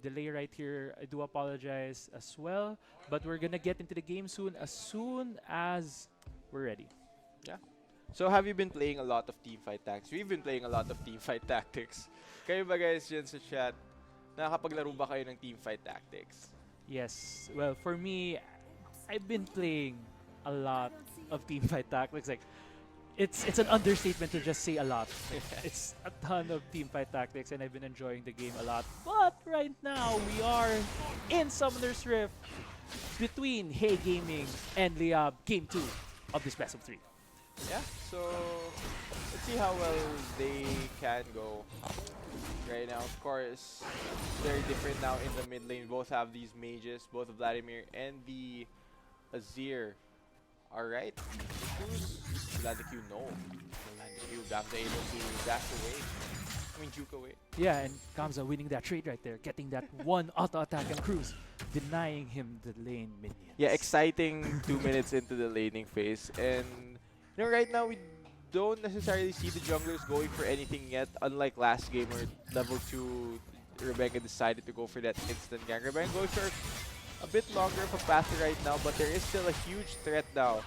delay right here. I do apologize as well, but we're gonna get into the game soon as we're ready. Yeah. So have you been playing a lot of teamfight tactics? We've been playing a lot of teamfight tactics. Kayo ba guys dyan sa chat, nakakapaglaro ba kayo ng teamfight tactics? Yes. Well, for me, I've been playing a lot of teamfight tactics. Like, it's an understatement to just say a lot. It's a ton of teamfight tactics, and I've been enjoying the game a lot. But right now, we are in Summoner's Rift between Hey Gaming and Liyab, Game 2 of this best of 3. Yeah, so let's see how well they can go right now. Of course, very different now in the mid lane. Both have these mages, both Vladimir and the Azir. Alright, Cruz, land the Q, no. Land the Q, Gamza able to dash away. I mean, juke away. Yeah, and Kamza winning that trade right there, getting that one auto attack and Cruz denying him the lane minions. Yeah, exciting 2 minutes into the laning phase. And you know, right now we don't necessarily see the junglers going for anything yet. Unlike last game where level 2 Rebecca decided to go for that instant gank. Rebecca goes for a bit longer of a path right now, but there is still a huge threat now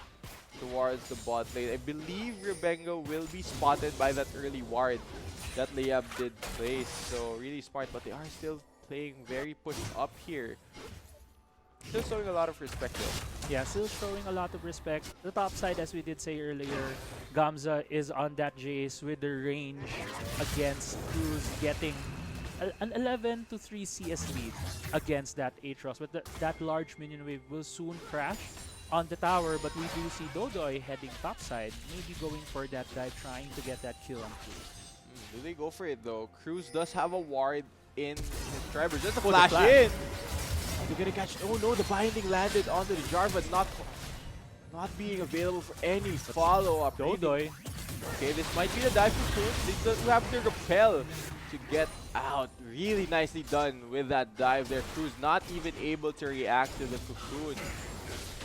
towards the bot lane. I believe Rebecca will be spotted by that early ward that Liyab did place. So really smart, but they are still playing very pushed up here. Still showing a lot of respect though. Yeah, still showing a lot of respect. The top side, as we did say earlier, Gamza is on that Jace with the range against Cruz, getting an 11 to 3 CS lead against that Aatrox. But that large minion wave will soon crash on the tower, but we do see Dodoy heading topside, maybe going for that dive, trying to get that kill on Cruz. Do they go for it though? Cruz does have a ward in his Trevor. Just a Oh, the flash flash. in. They're gonna catch. Oh no, the binding landed onto the jar, but not being available for any follow-up. Dodoy. Okay, this might be the dive for Cruz. They do have to repel to get out. Really nicely done with that dive there. Cruz not even able to react to the cocoon.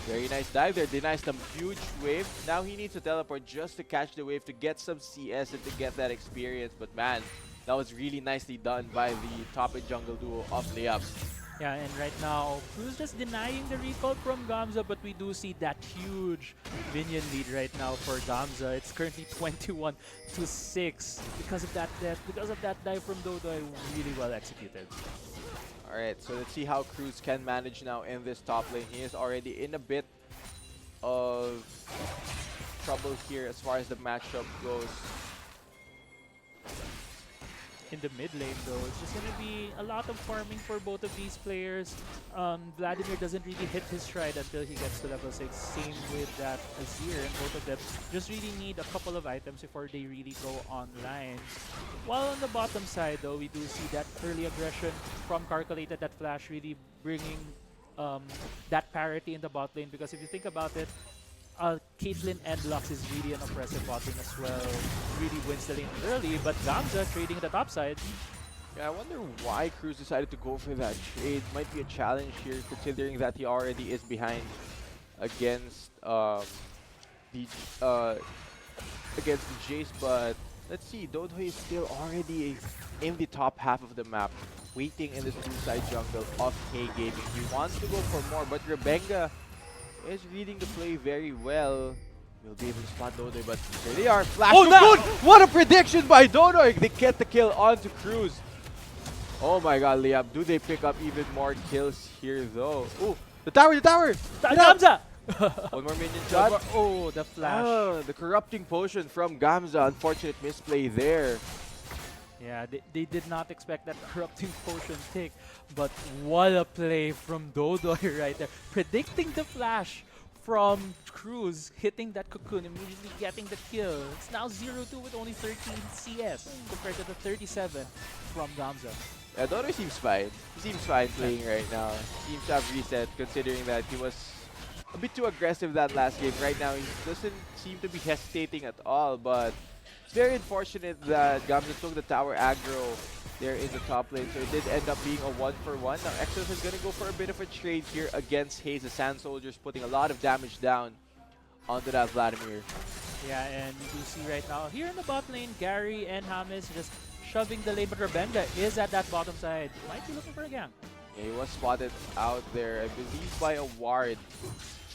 Very nice dive there. Denies some huge wave. Now he needs to teleport just to catch the wave to get some CS and to get that experience. But man, that was really nicely done by the top and jungle duo of Liyab. Yeah, and right now, Cruz just denying the recall from Gamza, but we do see that huge minion lead right now for Gamza. It's currently 21 to 6 because of that death, because of that dive from Dodoy, really well executed. Alright, so let's see how Cruz can manage now in this top lane. He is already in a bit of trouble here as far as the matchup goes. In the mid lane though, it's just gonna be a lot of farming for both of these players. Vladimir doesn't really hit his stride until he gets to level 6. Same with that Azir, and both of them just really need a couple of items before they really go online. While on the bottom side though, we do see that early aggression from Calculated, that flash really bringing that parity in the bot lane, because if you think about it, Caitlyn and Lux is really an oppressive bot lane as well. Really wins the lane early, but Gamza trading the top side. Yeah, I wonder why Cruz decided to go for that trade. Might be a challenge here considering that he already is behind against the Jace, but let's see, Dodoy is still already in the top half of the map, waiting in this two-side jungle of Hey Gaming. He wants to go for more, but Rebecca is reading the play very well. Will be able to spot Dodoy, but there they are. Flash Cocoon! What a prediction by Dodoy! They get the kill onto Cruz. Oh my god, Liyab. Do they pick up even more kills here though? Oh, the tower, the tower! Gamza! One more minion shot. Oh, the flash. Oh, the corrupting potion from Gamza. Unfortunate misplay there. Yeah, they did not expect that corrupting potion tick, but what a play from Dodoy right there. Predicting the flash from Cruz, hitting that cocoon, immediately getting the kill. It's now 0-2 with only 13 CS compared to the 37 from Gamza. Yeah, Dodoy seems fine. He seems fine playing right now. Seems to have reset considering that he was a bit too aggressive that last game. Right now, he doesn't seem to be hesitating at all, but it's very unfortunate that Gamza took the tower aggro there in the top lane, so it did end up being a 1-for-1. Now Exos is going to go for a bit of a trade here against Hayes. The Sand Soldiers putting a lot of damage down onto that Vladimir. Yeah, and you do see right now here in the bot lane, Gary and James just shoving the lane, but Rabenga is at that bottom side. Might be looking for a gank. Yeah, he was spotted out there, I believe, by a ward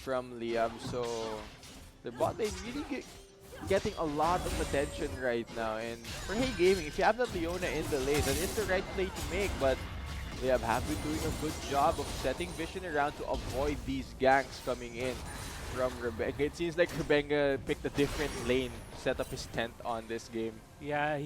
from Liyab. So the bot lane really getting a lot of attention right now. And for Hey Gaming, if you have that Leona in the lane, that is the right play to make. But Liyab have been doing a good job of setting vision around to avoid these ganks coming in from Rebenga. It seems like Rebenga picked a different lane to set up his tent on this game. Yeah,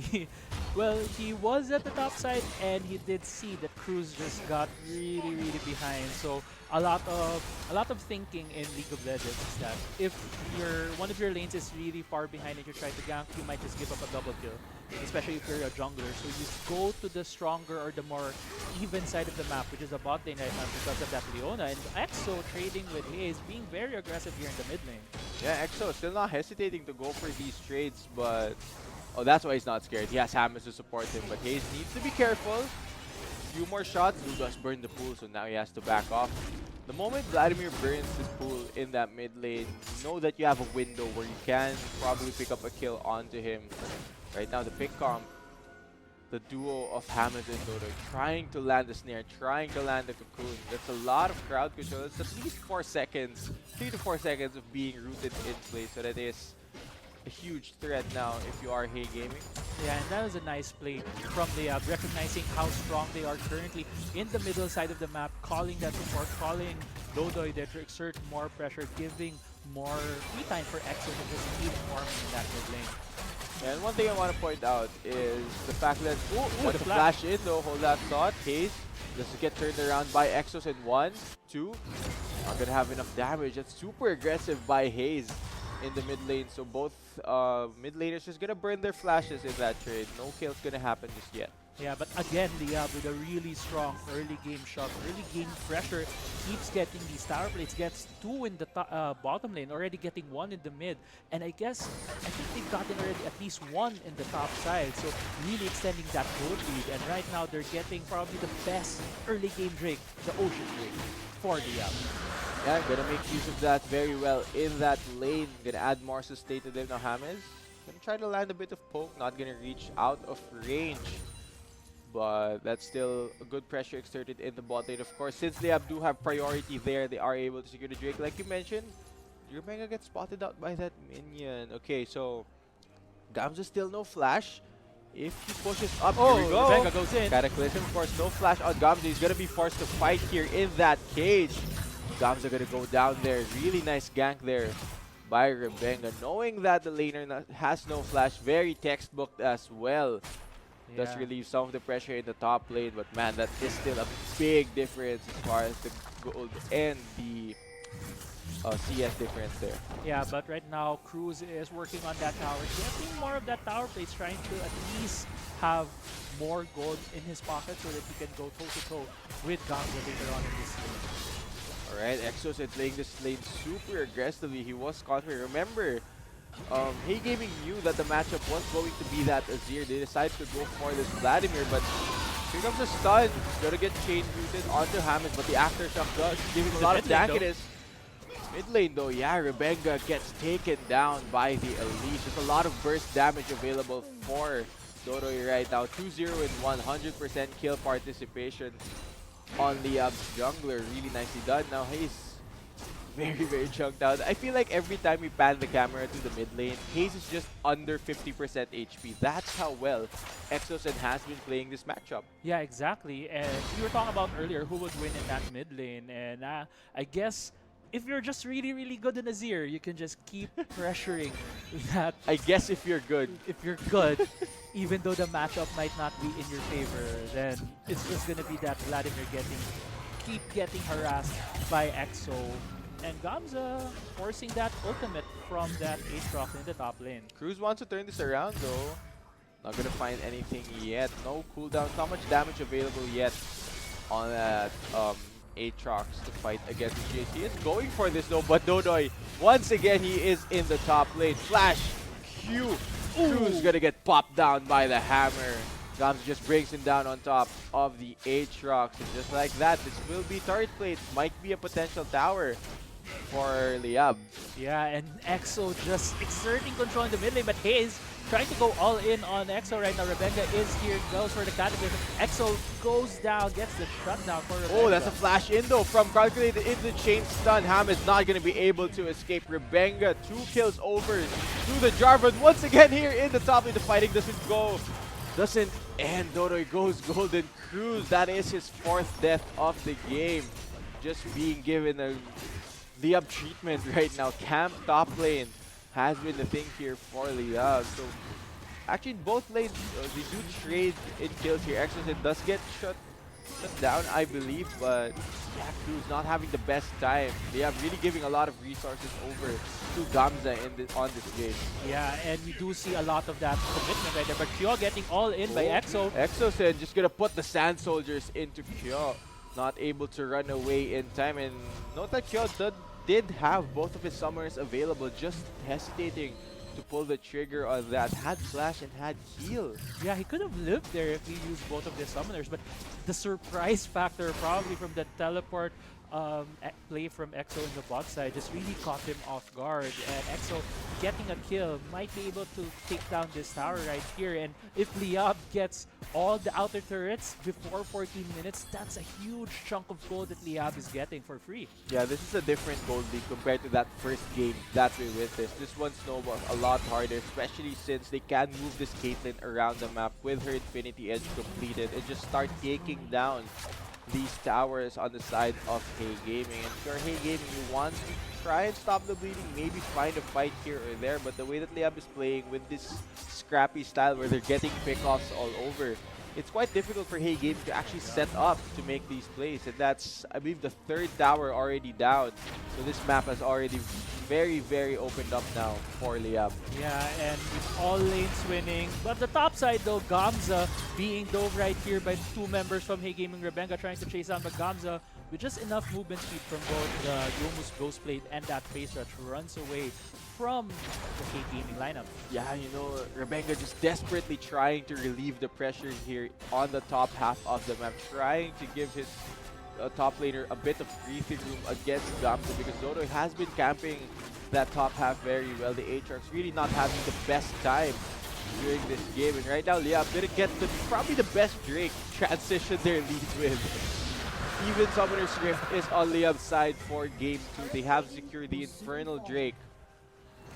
well, he was at the top side, and he did see that Cruz just got really, really behind. So a lot of thinking in League of Legends is that if one of your lanes is really far behind and you try to gank, you might just give up a double kill, especially if you're a jungler. So you go to the stronger or the more even side of the map, which is the bot lane right now because of that Leona. And EXO trading with Haze, being very aggressive here in the mid lane. Yeah, EXO still not hesitating to go for these trades, but oh, that's why he's not scared. He has Hammers to support him, but Haze needs to be careful. Few more shots, Lugas burned the pool, so now he has to back off. The moment Vladimir burns this pool in that mid lane, you know that you have a window where you can probably pick up a kill onto him. Right now, the pick comp, the duo of Hammers and Dodo, trying to land the snare, trying to land the cocoon. That's a lot of crowd control. It's at least 4 seconds, 3 to 4 seconds of being rooted in place, so that is a huge threat now if you are Hey Gaming. Yeah, and that was a nice play from Liyab, recognizing how strong they are currently in the middle side of the map, calling that support, calling Dodoy there to exert more pressure, giving more free time for EXO to just keep farming in that mid lane. And one thing I want to point out is the fact that Ooh, the the flash in though, hold that thought. Haze doesn't get turned around by Exos in 1, 2. Not gonna have enough damage. That's super aggressive by Haze in the mid lane. So both mid laners just gonna burn their flashes in that trade. No kills gonna happen just yet. Yeah, but again, Liyab with a really strong early game shot, early game pressure, keeps getting these tower plates, gets 2 in the bottom lane, already getting 1 in the mid, and I think they've gotten already at least 1 in the top side, so really extending that gold lead, and right now they're getting probably the best early game Drake, the Ocean Drake, for Liyab. Yeah, gonna make use of that very well in that lane. Gonna add more sustain to them now. Hammers gonna try to land a bit of poke, not gonna reach out of range. But that's still a good pressure exerted in the bot lane. Of course, since they do have priority there, they are able to secure the Drake. Like you mentioned, your Mega gets spotted out by that minion. Okay, so Gamza still no flash. If he pushes up, here we go. Rebecca goes in. Cataclysm, of course, no flash on Gamza. He's gonna be forced to fight here in that cage. Gamza gonna go down there. Really nice gank there by Rebenga. Knowing that the laner has no flash, very textbook as well. Does relieve some of the pressure in the top lane, but man, that is still a big difference as far as the gold and the CS difference there. Yeah, but right now Cruz is working on that tower, getting more of that tower plates, trying to at least have more gold in his pocket so that he can go toe-to-toe with Gamza later on in this game. Alright, Exos is playing this lane super aggressively. He was confident. Remember, Hey Gaming knew that the matchup was going to be that Azir. They decided to go for this Vladimir, but here comes the stun. Gonna get chain rooted onto Hammond, but the aftershock does give him a lot of tankiness. Mid lane though, yeah, Rebenga gets taken down by the Elise. There's a lot of burst damage available for Dodoy right now. 2-0 and 100% kill participation on Liyab's jungler. Really nicely done. Now he's very, very chunked out. I feel like every time we pan the camera to the mid lane, Haze is just under 50% HP. That's how well Exosen has been playing this matchup. Yeah, exactly. And we were talking about earlier who would win in that mid lane. And I guess if you're just really, really good in Azir, you can just keep pressuring that. I guess if you're good. If you're good, even though the matchup might not be in your favor, then it's just going to be that Vladimir keep getting harassed by EXO. And Gamza forcing that ultimate from that Aatrox in the top lane. Cruz wants to turn this around though. Not gonna find anything yet. No cooldowns, not much damage available yet on that Aatrox to fight against the GST. He is going for this though, but Dodoy, once again, he is in the top lane. Flash, Q. Cruz gonna get popped down by the hammer. Gamza just brings him down on top of the Aatrox. And just like that, this will be turret plate. Might be a potential tower for Liyab. Yeah, and EXO just exerting control in the mid lane, but Hayes trying to go all in on EXO right now. Rebenga is here, goes for the catapult. EXO goes down, gets the shutdown for Rebenga. Oh, that's a flash in though from Calculated into the chain stun. Ham is not going to be able to escape. Rebenga, 2 kills over to the Jarvan. Once again here in the top lane, the fighting doesn't end. Dodo goes Golden Cruise. That is his 4th death of the game. Just being given a Liyab treatment right now. Camp top lane has been the thing here for Liyab. So actually in both lanes, they do trade in kills here. Exocet does get shut down, I believe, but yeah, Cruz not having the best time. They are really giving a lot of resources over to Gamza on this game. Yeah, and we do see a lot of that commitment right there. But Kyo getting all in by EXO. Exocet just gonna put the Sand Soldiers into Kyo. Not able to run away in time, and note that Kyo did have both of his summoners available, just hesitating to pull the trigger on that. Had flash and had heal. Yeah, he could have lived there if he used both of the summoners, but the surprise factor probably from the teleport play from EXO in the bot side just really caught him off guard, and EXO getting a kill might be able to take down this tower right here. And if Liyab gets all the outer turrets before 14 minutes, that's a huge chunk of gold that Liyab is getting for free. Yeah, this is a different gold league compared to that first game that we witnessed. This one snowballs a lot harder, especially since they can move this Caitlyn around the map with her Infinity Edge completed and just start taking down these towers on the side of Hey Gaming. And if you're Hey Gaming, you want to try and stop the bleeding, maybe find a fight here or there, but the way that Liyab is playing with this scrappy style where they're getting pickoffs all over, it's quite difficult for Hey Gaming to actually set up to make these plays. And that's, I believe, the 3rd tower already down. So this map has already very, very opened up now for Liyab. Yeah, and with all lanes winning. But the top side though, Gamza being dove right here by 2 members from Hey Gaming. Rebenga trying to chase down, but Gamza with just enough movement speed from both the Youmu's Ghost Blade and that Phase Rush runs away from the Hey Gaming lineup. Yeah, you know, Rebenga just desperately trying to relieve the pressure here on the top half of the map, trying to give his top laner a bit of breathing room against Gamza, because Dodo has been camping that top half very well. The Aatrox really not having the best time during this game, and right now Liyab didn't get probably the best Drake transition their lead with. Even Summoner's Rift is on Liyab's side for game 2. They have secured the Infernal Drake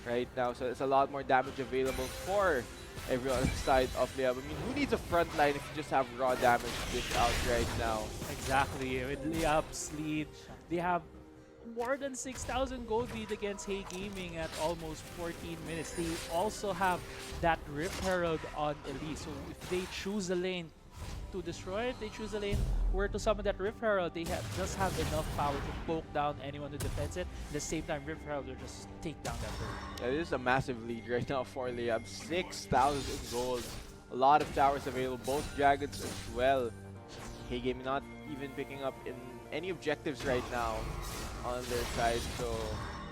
right now, so there's a lot more damage available for everyone on the side of Liyab. I mean, who needs a front line if you just have raw damage dish out right now? Exactly. With Liyab's lead, they have more than 6,000 gold lead against Hey Gaming at almost 14 minutes. They also have that Rift Herald on Elise, so if they choose a lane to destroy it, they choose a lane where to summon that Rift Herald, they just have enough power to poke down anyone who defends it. At the same time, Rift Herald will just take down that turret. Yeah, this is a massive lead right now for Liyab. 6,000 gold. A lot of towers available, both dragons as well. Hey Gaming not even picking up in any objectives right now on their side. So,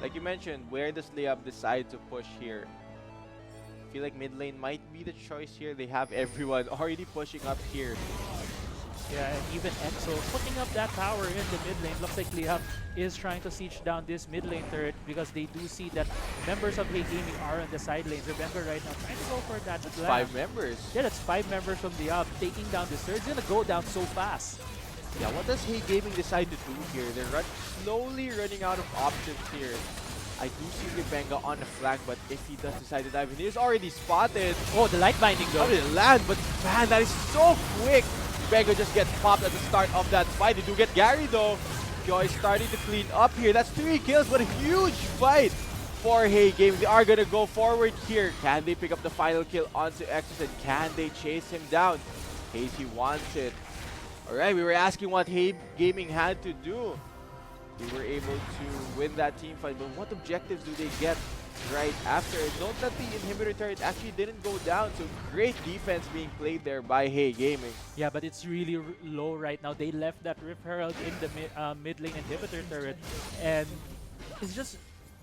like you mentioned, where does Liyab decide to push here? I feel like mid lane might be the choice here. They have everyone already pushing up here. Yeah, and even EXO putting up that tower in the mid lane. Looks like Liyab is trying to siege down this mid lane turret because they do see that members of Hey Gaming are on the side lanes. Remember right now, trying to go for that. That's 5 members. Yeah, that's 5 members from Liyab taking down this turret. It's gonna go down so fast. Yeah, what does Hey Gaming decide to do here? They're slowly running out of options here. I do see Rebenga on the flank, but if he does decide to dive in, he's already spotted. Oh, the light binding though. How did it land? But man, that is so quick. Rebenga just gets popped at the start of that fight. They do get Gary though. Joy starting to clean up here. That's 3 kills, but a huge fight for Hey Gaming. They are gonna go forward here. Can they pick up the final kill onto Exos, and can they chase him down? Hazy wants it. Alright, we were asking what Hey Gaming had to do. They were able to win that team fight, but what objectives do they get right after? Note that the inhibitor turret actually didn't go down, so great defense being played there by Hey Gaming. Yeah, but it's really low right now. They left that Rift Herald in the mid lane inhibitor turret, and it's just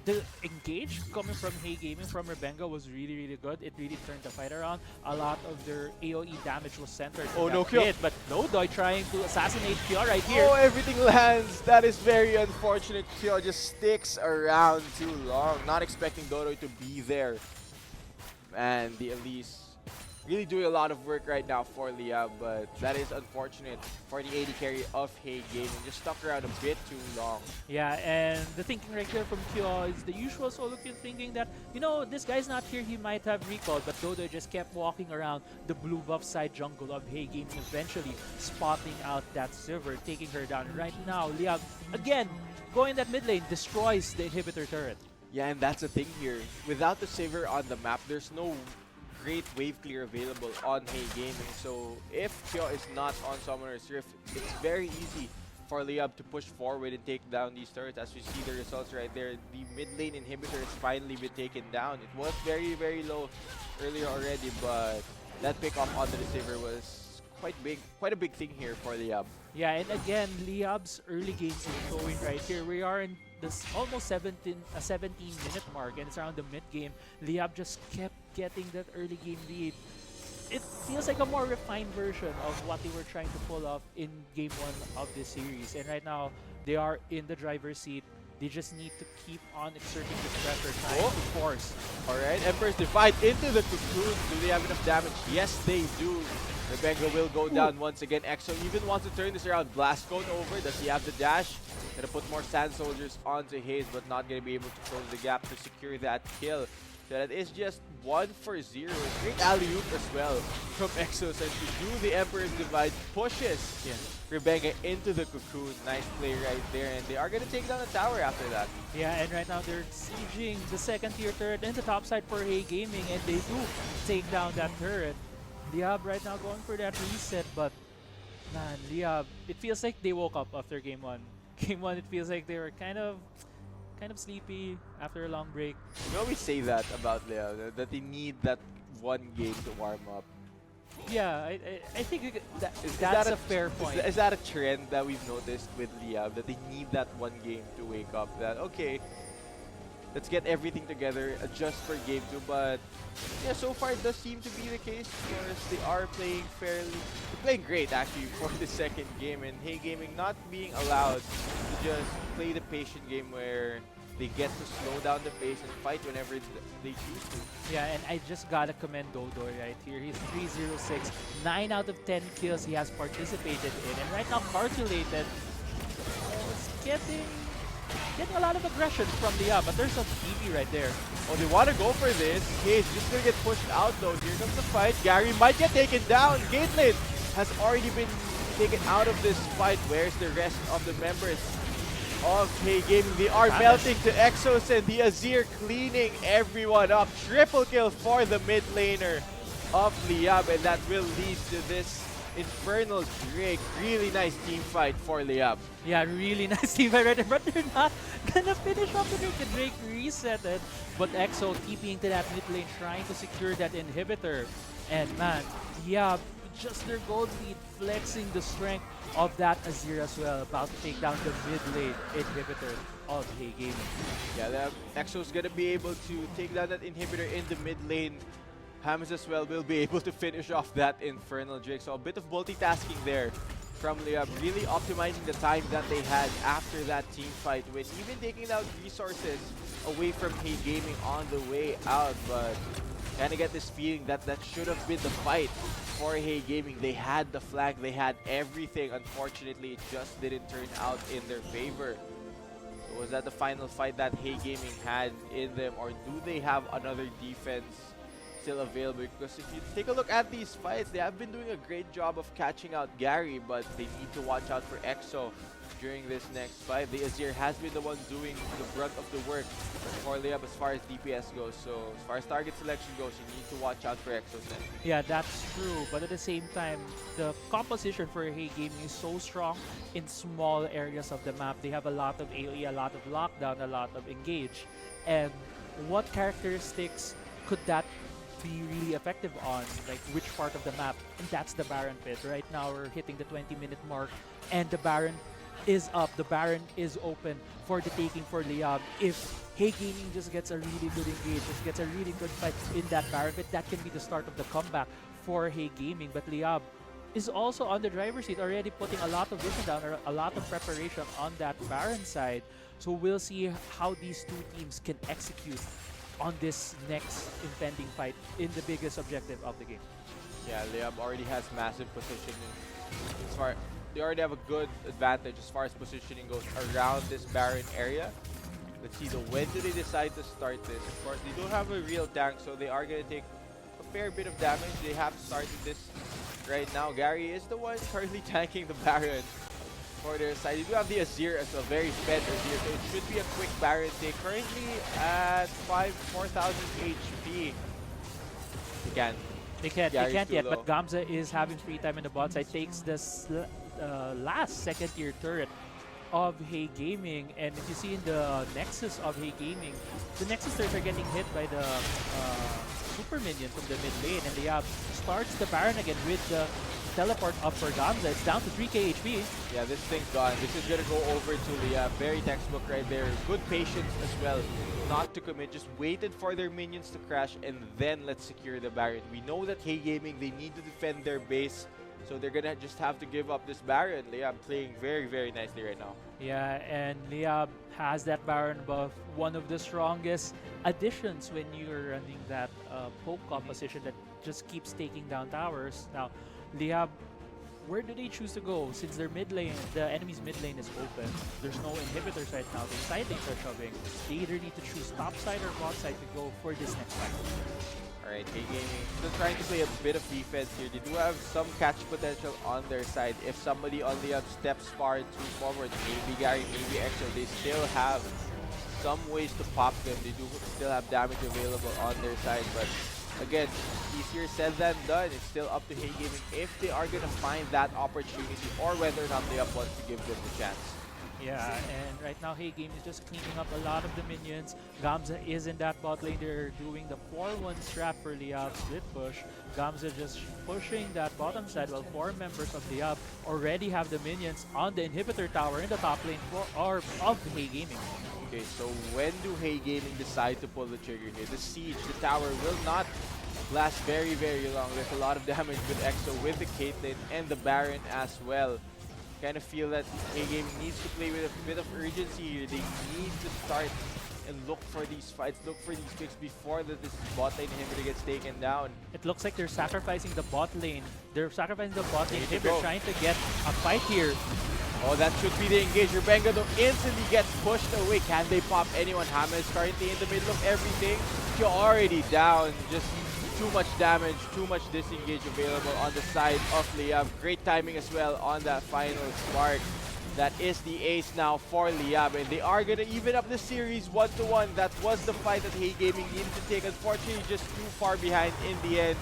the engage coming from Hey Gaming from Rebenga was really, really good. It really turned the fight around. A lot of their AoE damage was centered Oh in no, that Kyo. hit, but no Doi trying to assassinate Kyo right here. Oh, everything lands. That is very unfortunate. Kyo just sticks around too long. Not expecting Dodo to be there. And the Elise really doing a lot of work right now for Liyab, but that is unfortunate for the AD carry of Hey Gaming. Just stuck around a bit too long. Yeah, and the thinking right here from Kyo is the usual solo queue thinking that, you know, this guy's not here, he might have recalled, but Dodo just kept walking around the blue buff side jungle of Hey Gaming, eventually spotting out that Silver, taking her down. Right now, Liab, again, going that mid lane, destroys the inhibitor turret. Yeah, and that's the thing here. Without the Saver on the map, there's no great wave clear available on Hey Gaming. So if Kyo is not on Summoner's Rift, it's very easy for Liyab to push forward and take down these turrets. As we see the results right there, the mid lane inhibitor has finally been taken down. It was very, very low earlier already, but that pick off onto the Saver was quite a big thing here for Liyab. Yeah, and again, Liab's early games is showing right here. We are in this almost 17-minute mark, and it's around the mid game. Liab just kept getting that early game lead. It feels like a more refined version of what they were trying to pull off in game 1 of this series. And right now, they are in the driver's seat. They just need to keep on exerting this pressure, trying to force. Alright, Emperor's Divide into the cocoon. Do they have enough damage? Yes, they do. Rebenga will go down once again. Exo even wants to turn this around. Blast Cone over. Does he have the dash? Gonna put more Sand Soldiers onto his, but not gonna be able to close the gap to secure that kill. So that is just 1 for 0. Great alley-oop as well from Exo, since to do the Emperor's Divide pushes Rebenga into the cocoon. Nice play right there, and they are gonna take down the tower after that. Yeah, and right now they're sieging the second tier turret and the top side for Hey Gaming, and they do take down that turret. Liyab right now going for that reset, but man, Liyab, it feels like they woke up after game 1. Game 1, it feels like they were kind of sleepy after a long break. We always say that about Leo, that they need that one game to warm up. Yeah, I think Is that's that a fair point. Is that a trend that we've noticed with Liyab, that they need that one game to wake up? That, okay, let's get everything together, adjust for game 2, but yeah, so far it does seem to be the case. Of course, they are playing they're playing great actually for the second game, and Hey Gaming not being allowed to just play the patient game where they get to slow down the pace and fight whenever they choose to. Yeah, and I just gotta commend Dodo right here. He's 306, 9 out of 10 kills he has participated in, and right now calculated is getting a lot of aggression from Liyab, but there's a BB right there. Oh, they want to go for this. Cage just gonna get pushed out though. Here comes the fight. Gary might get taken down. Gatelin has already been taken out of this fight. Where's the rest of the members of Hey Gaming? They are melting to Exos, and the Azir cleaning everyone up. Triple kill for the mid laner of Liyab, and that will lead to this Infernal Drake. Really nice team fight for Liyab. Yeah, really nice team fight right there, but they're not gonna finish off the Drake. The Drake reset it, but Exo keeping to that mid lane, trying to secure that inhibitor. And man, yeah, just their gold lead, flexing the strength of that Azir as well, about to take down the mid lane inhibitor of Hey Gaming. Yeah, Exo's gonna be able to take down that inhibitor in the mid lane. Hams as well will be able to finish off that Infernal Drake. So a bit of multitasking there from Liyab, really optimizing the time that they had after that team fight, with even taking out resources away from Hey Gaming on the way out. But kind of get this feeling that that should have been the fight for Hey Gaming. They had the flag, they had everything. Unfortunately, it just didn't turn out in their favor. So was that the final fight that Hey Gaming had in them, or do they have another defense still available? Because if you take a look at these fights, they have been doing a great job of catching out Gary, but they need to watch out for Exo during this next fight. The Azir has been the one doing the brunt of the work for Liyab as far as DPS goes. So as far as target selection goes, you need to watch out for Exo then. Yeah, that's true. But at the same time, the composition for Hey Gaming is so strong in small areas of the map. They have a lot of AoE, a lot of lockdown, a lot of engage. And what characteristics could that be really effective on? Like which part of the map? And that's the Baron pit. Right now we're hitting the 20-minute mark, and the Baron is up. The Baron is open for the taking for Liyab. If Hey Gaming just gets a really good engage, just gets a really good fight in that Baron pit, that can be the start of the comeback for Hey Gaming. But Liyab is also on the driver's seat, already putting a lot of vision down, or a lot of preparation on that Baron side. So we'll see how these two teams can execute on this next impending fight in the biggest objective of the game. Yeah, Liyab already has massive positioning. As far they already have a good advantage as far as positioning goes around this Baron area. Let's see though, when do they decide to start this? Of course, they don't have a real tank, so they are gonna take a fair bit of damage. They have started this right now. Gary is the one currently tanking the Baron for their side. You do have the Azir as well, very fed Azir, so it should be a quick Baron take. Currently at 4,000 HP. They can't. They can't Gary's too yet, low. but Gamza is having free time in the bot side, takes this last second tier turret of Hey Gaming. And if you see in the Nexus of Hey Gaming, the Nexus turrets are getting hit by the super minion from the mid lane, and Liyab starts the Baron again with the teleport up for Gamza. It's down to 3k HP. Yeah, this thing's gone. This is gonna go over to Liyab. Very textbook right there. Good patience as well. Not to commit, just waited for their minions to crash and then let's secure the Baron. We know that Hey Gaming, they need to defend their base, so they're gonna just have to give up this Baron. Liyab playing very, very nicely right now. Yeah, and Liyab has that Baron buff, one of the strongest additions when you're running that poke composition that just keeps taking down towers. Now, Liyab, where do they choose to go? Since their mid lane, the enemy's mid lane is open, there's no inhibitors right now, the side lanes are shoving. They either need to choose top side or bot side to go for this next fight. Alright, Hey Gaming still trying to play a bit of defense here. They do have some catch potential on their side. If somebody on Liyab steps far too forward, maybe Gary, maybe Exo, they still have some ways to pop them. They do still have damage available on their side, but again, easier said than done. It's still up to Hey Gaming if they are going to find that opportunity or whether or not Liyab wants to give them the chance. Yeah, and right now Hey Game is just cleaning up a lot of the minions. Gamza is in that bot lane. They're doing the 4-1 strat for Liyab split push. Gamza just pushing that bottom side while 4 members of Liyab already have the minions on the inhibitor tower in the top lane of Hey Gaming. Okay, so when do Hey Gaming decide to pull the trigger here? The siege, the tower will not last very, very long. There's a lot of damage with Exo, with the Caitlyn, and the Baron as well. Kind of feel that Hey Gaming needs to play with a bit of urgency here. They need to start and look for these fights, look for these picks before this bot lane inhibitor gets taken down. It looks like they're sacrificing the bot lane. They're sacrificing the bot lane. Need to They're go. trying to get a fight here. Oh, that should be the engage. Rebenga though instantly gets pushed away. Can they pop anyone? Hammer is currently in the middle of everything. You're already down. Just too much damage, too much disengage available on the side of Liyab. Great timing as well on that final spark. That is the ace now for Liyab, and they are going to even up the series 1-1. That was the fight that Hey Gaming needed to take. Unfortunately, just too far behind in the end.